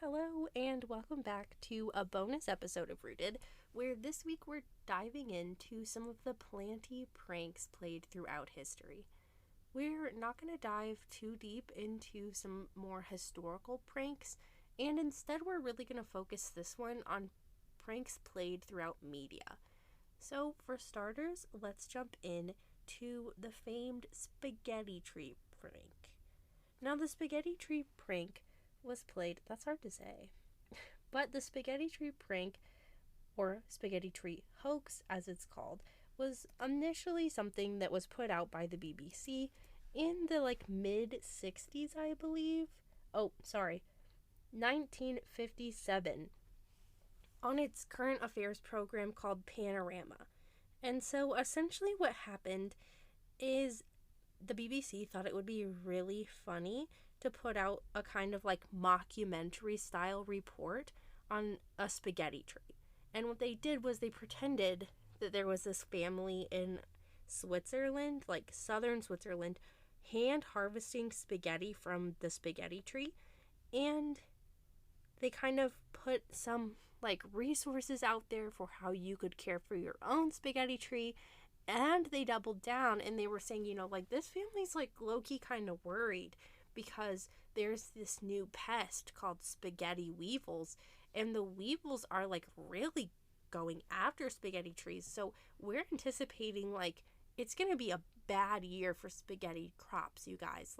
Hello, and welcome back to a bonus episode of Rooted, where this week we're diving into some of the Planty pranks played throughout history. We're not going to dive too deep into some more historical pranks, and instead we're really going to focus this one on pranks played throughout media. So, for starters, let's jump in to the famed spaghetti tree prank. Now, the spaghetti tree prank was played, that's hard to say, but the spaghetti tree prank, or spaghetti tree hoax as it's called, was initially something that was put out by the BBC in the mid 60s, I believe. 1957, on its current affairs program called Panorama. And so essentially what happened is the BBC thought it would be really funny to put out a kind of mockumentary style report on a spaghetti tree. And what they did was they pretended that there was this family in Switzerland, southern Switzerland, hand harvesting spaghetti from the spaghetti tree. And they kind of put some resources out there for how you could care for your own spaghetti tree. And they doubled down and they were saying, this family's low-key kind of worried because there's this new pest called spaghetti weevils, and the weevils are really going after spaghetti trees. So we're anticipating it's gonna be a bad year for spaghetti crops, you guys.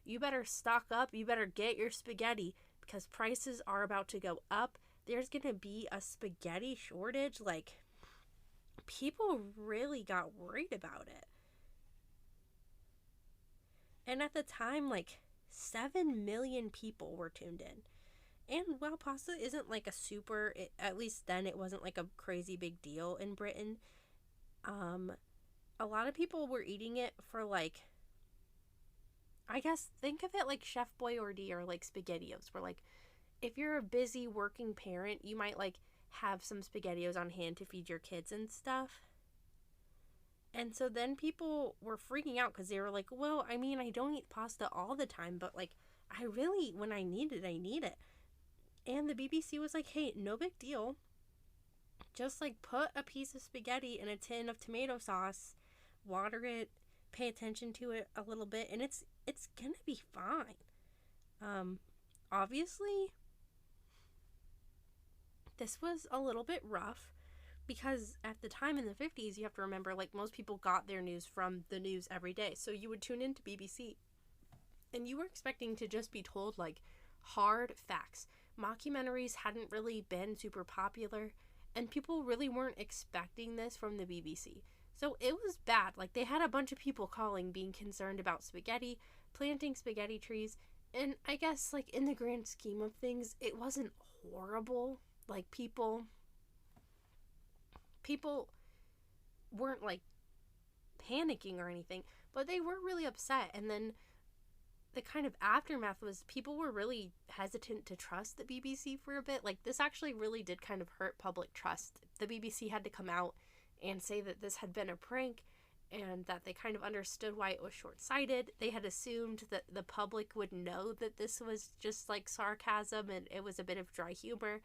You better stock up, you better get your spaghetti because prices are about to go up. There's gonna be a spaghetti shortage. People really got worried about it. And at the time, 7 million people were tuned in. And while pasta isn't at least then it wasn't a crazy big deal in Britain, a lot of people were eating it for I guess think of it like Chef Boyardee or SpaghettiOs, where if you're a busy working parent, you might have some SpaghettiOs on hand to feed your kids and stuff. And so then people were freaking out because they were well, I mean, I don't eat pasta all the time, but I really, when I need it, I need it. And the BBC was hey, no big deal. Just put a piece of spaghetti in a tin of tomato sauce, water it, pay attention to it a little bit, and it's gonna be fine. Obviously, this was a little bit rough because at the time in the 50s, you have to remember, most people got their news from the news every day. So you would tune into BBC and you were expecting to just be told hard facts. Mockumentaries hadn't really been super popular and people really weren't expecting this from the BBC. So it was bad. They had a bunch of people calling, being concerned about spaghetti, planting spaghetti trees. And I guess in the grand scheme of things, it wasn't horrible. People weren't panicking or anything, but they were really upset. And then the kind of aftermath was people were really hesitant to trust the BBC for a bit. This actually really did kind of hurt public trust. The BBC had to come out and say that this had been a prank and that they kind of understood why it was short-sighted. They had assumed that the public would know that this was just sarcasm and it was a bit of dry humor.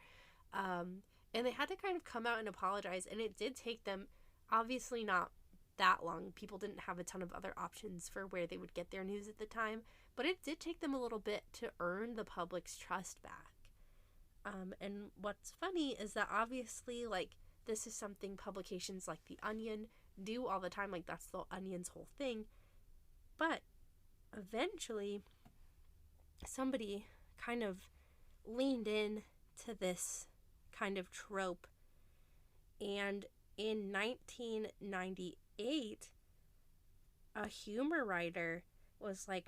And they had to kind of come out and apologize, and it did take them, obviously not that long. People didn't have a ton of other options for where they would get their news at the time, but it did take them a little bit to earn the public's trust back. And what's funny is that obviously, this is something publications like The Onion do all the time. That's the Onion's whole thing. But eventually, somebody kind of leaned in to this kind of trope, and in 1998 a humor writer was I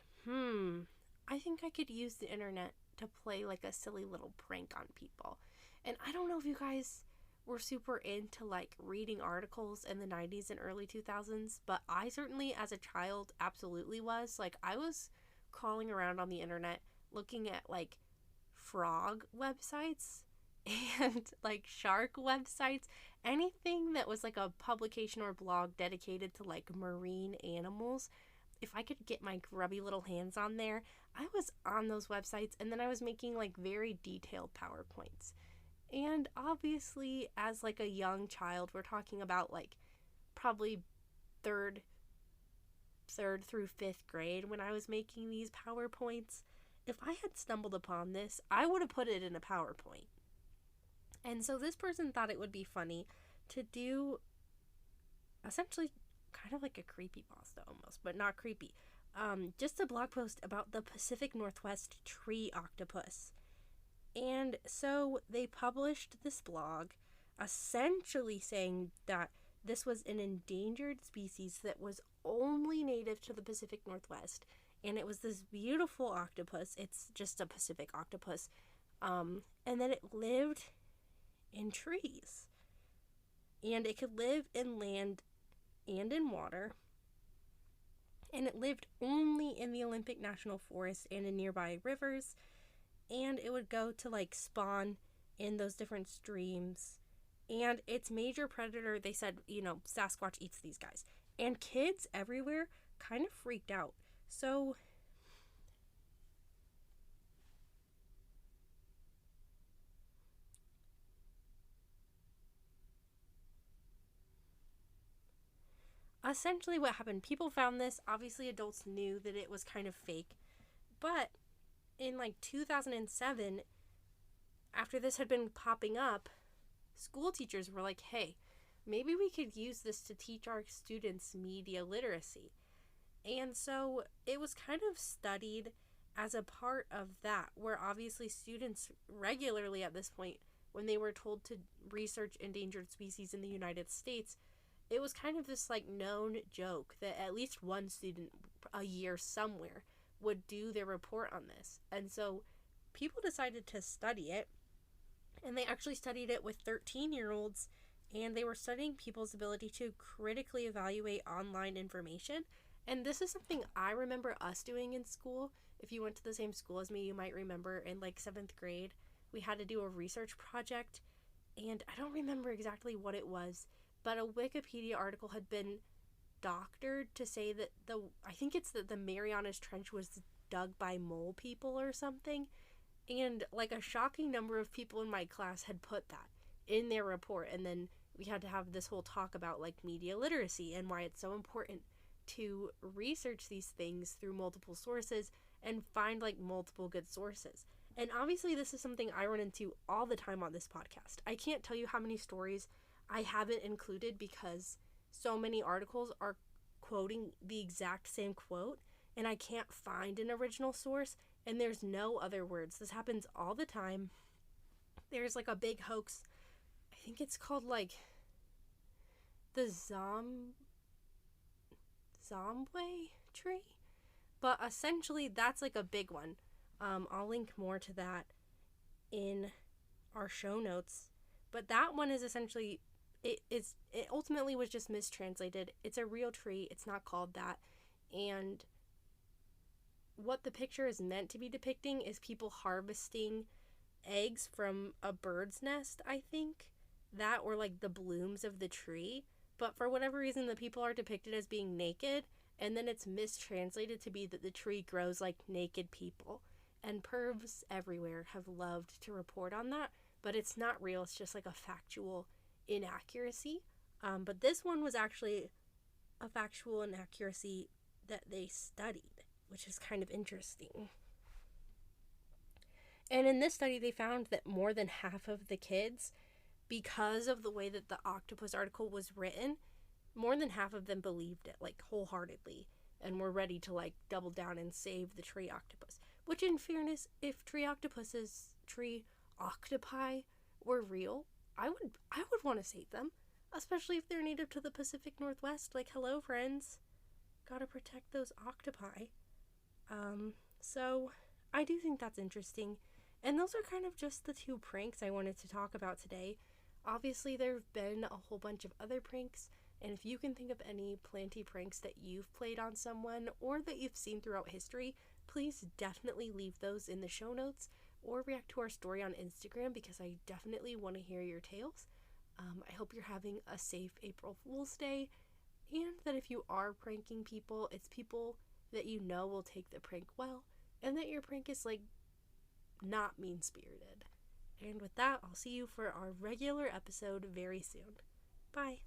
think I could use the internet to play a silly little prank on people. And I don't know if you guys were super into reading articles in the 90s and early 2000s, but I certainly as a child absolutely was. I was crawling around on the internet looking at frog websites and shark websites, anything that was a publication or blog dedicated to marine animals. If I could get my grubby little hands on there, I was on those websites, and then I was making like very detailed PowerPoints. And obviously, as like a young child, we're talking about like probably third through fifth grade when I was making these PowerPoints. If I had stumbled upon this, I would have put it in a PowerPoint. And so this person thought it would be funny to do essentially kind of like a creepypasta almost, but not creepy. Just a blog post about the Pacific Northwest tree octopus. And so they published this blog essentially saying that this was an endangered species that was only native to the Pacific Northwest. And it was this beautiful octopus. It's just a Pacific octopus. And then it lived in trees. And it could live in land and in water. And it lived only in the Olympic National Forest and in nearby rivers. And it would go to like spawn in those different streams. And its major predator, they said, Sasquatch eats these guys. And kids everywhere kind of freaked out. So essentially what happened, people found this. Obviously adults knew that it was kind of fake. But in like 2007, after this had been popping up, school teachers were like, hey, maybe we could use this to teach our students media literacy. And so it was kind of studied as a part of that, where obviously students regularly at this point, when they were told to research endangered species in the United States, it was kind of this like known joke that at least one student a year somewhere would do their report on this. And so people decided to study it, and they actually studied it with 13-year-olds, and they were studying people's ability to critically evaluate online information. And this is something I remember us doing in school. If you went to the same school as me, you might remember in like 7th grade, we had to do a research project, and I don't remember exactly what it was, but a Wikipedia article had been doctored to say that I think it's that the Marianas Trench was dug by mole people or something. And like a shocking number of people in my class had put that in their report. And then we had to have this whole talk about like media literacy and why it's so important to research these things through multiple sources and find like multiple good sources. And obviously this is something I run into all the time on this podcast. I can't tell you how many stories I haven't included because so many articles are quoting the exact same quote, and I can't find an original source, and there's no other words. This happens all the time. There's like a big hoax. I think it's called like the Zombie tree, but essentially that's like a big one. I'll link more to that in our show notes, but that one is essentially it ultimately was just mistranslated. It's a real tree. It's not called that. And what the picture is meant to be depicting is people harvesting eggs from a bird's nest, I think. That or like the blooms of the tree. But for whatever reason, the people are depicted as being naked, and then it's mistranslated to be that the tree grows like naked people. And pervs everywhere have loved to report on that, but it's not real. It's just like a factual inaccuracy. But this one was actually a factual inaccuracy that they studied, which is kind of interesting. And in this study, they found that more than half of the kids, because of the way that the octopus article was written, more than half of them believed it, like, wholeheartedly, and were ready to, like, double down and save the tree octopus. Which, in fairness, if tree octopi were real, I would want to save them, especially if they're native to the Pacific Northwest. Like, hello, friends. Gotta protect those octopi. So I do think that's interesting. And those are kind of just the two pranks I wanted to talk about today. Obviously, there have been a whole bunch of other pranks, and if you can think of any Planty pranks that you've played on someone or that you've seen throughout history, please definitely leave those in the show notes or react to our story on Instagram, because I definitely want to hear your tales. I hope you're having a safe April Fool's Day, and that if you are pranking people, it's people that you know will take the prank well, and that your prank is, like, not mean-spirited. And with that, I'll see you for our regular episode very soon. Bye.